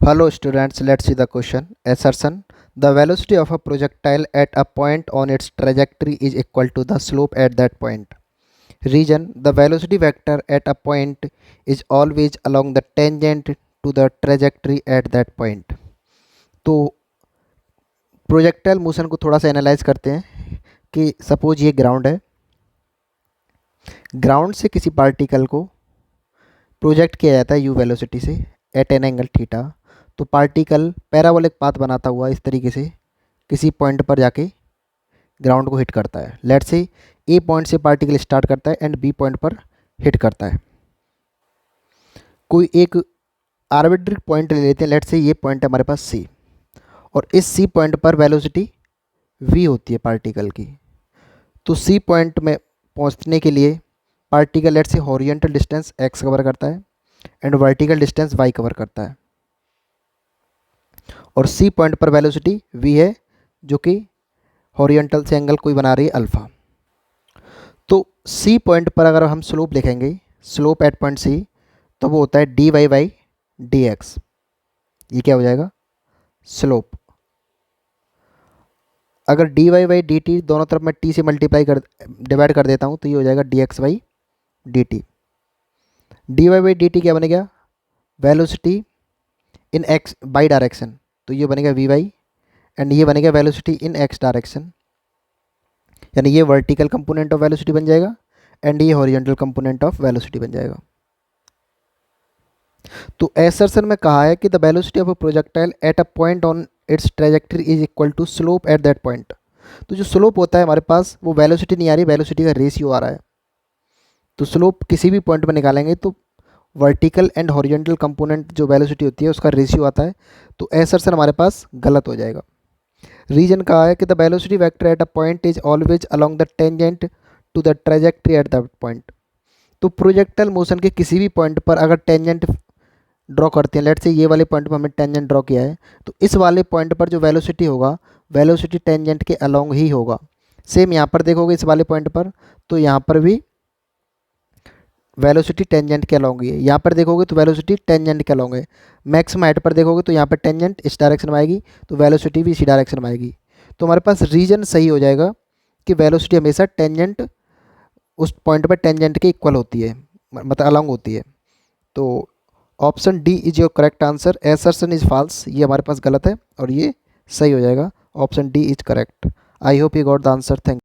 Hello students, let's see the question. Assertion: the velocity of a projectile at a point on its trajectory is equal to the slope at that point. Reason: the velocity vector at a point is always along the tangent to the trajectory at that point. तो projectile motion को थोड़ा सा analyse करते हैं कि suppose ये ground है, ground से किसी पार्टिकल को प्रोजेक्ट किया जाता है यू वेलोसिटी से एट एन एंगल थीटा। तो पार्टिकल पैराबोलिक पाथ बनाता हुआ इस तरीके से किसी पॉइंट पर जाके ग्राउंड को हिट करता है। लेट्स से ए पॉइंट से पार्टिकल स्टार्ट करता है एंड बी पॉइंट पर हिट करता है। कोई एक आर्बिट्री पॉइंट ले लेते हैं, लेट्स से ये पॉइंट है हमारे पास सी, और इस सी पॉइंट पर वेलोसिटी वी होती है पार्टिकल की। तो सी पॉइंट में पहुंचने के लिए पार्टिकल लेट्स से हॉरिजॉन्टल डिस्टेंस एक्स कवर करता है and vertical distance Y cover करता है, और सी पॉइंट पर वेलोसिटी वी है जो कि हॉरिजॉन्टल से एंगल कोई बना रही है अल्फ़ा। तो सी पॉइंट पर अगर हम स्लोप लिखेंगे, स्लोप एट पॉइंट सी, तो वो होता है d y by d x. ये क्या हो जाएगा? स्लोप। अगर d y by d t दोनों तरफ मैं टी से डिवाइड कर देता हूँ तो ये हो जाएगा d x by d t. D y by d t क्या बनेगा? Velocity in x by direction, तो ये बनेगा वी वाई, एंड ये बनेगा वेलोसिटी इन एक्स डायरेक्शन, यानी ये वर्टिकल कंपोनेंट ऑफ वेलोसिटी बन जाएगा एंड ये हॉरिजॉन्टल कंपोनेंट ऑफ वेलोसिटी बन जाएगा। तो एसर्शन में कहा है कि the velocity of a projectile at a point on its trajectory is equal to slope at that point. तो जो स्लोप होता है हमारे पास वो वेलोसिटी नहीं आ रही, वेलोसिटी का रेशियो आ रहा है। तो स्लोप किसी भी पॉइंट पर निकालेंगे तो वर्टिकल एंड हॉरिजॉन्टल कंपोनेंट जो वेलोसिटी होती है उसका रेशियो आता है। तो एसर्शन हमारे पास गलत हो जाएगा। रीजन कहा है कि the velocity vector at a point is always along the tangent to the trajectory at that point. तो प्रोजेक्टाइल मोशन के किसी भी पॉइंट पर अगर टेंजेंट ड्रॉ करते हैं, लेट्स से ये वाले पॉइंट पर हमने टेंजेंट ड्रॉ किया है, तो इस वाले पॉइंट पर जो वेलोसिटी होगा वेलोसिटी टेंजेंट के अलोंग ही होगा। सेम यहाँ पर देखोगे इस वाले पॉइंट पर, तो यहाँ पर भी वेलोसिटी टेंजेंट के अलोंग ही है। यहाँ पर देखोगे तो वेलोसिटी टेंजेंट के अलोंग है। मैक्सिमम हाइट पर देखोगे तो यहाँ पर टेंजेंट इस डायरेक्शन में आएगी तो वेलोसिटी भी इसी डायरेक्शन में आएगी। तो हमारे पास रीजन सही हो जाएगा कि वेलोसिटी हमेशा टेंजेंट उस पॉइंट पर टेंजेंट के इक्वल होती है, मतलब अलोंग होती है। तो option D is your correct answer. Assertion is false, ये हमारे पास गलत है और ये सही हो जाएगा। Option D is correct. I hope you got the answer. Thank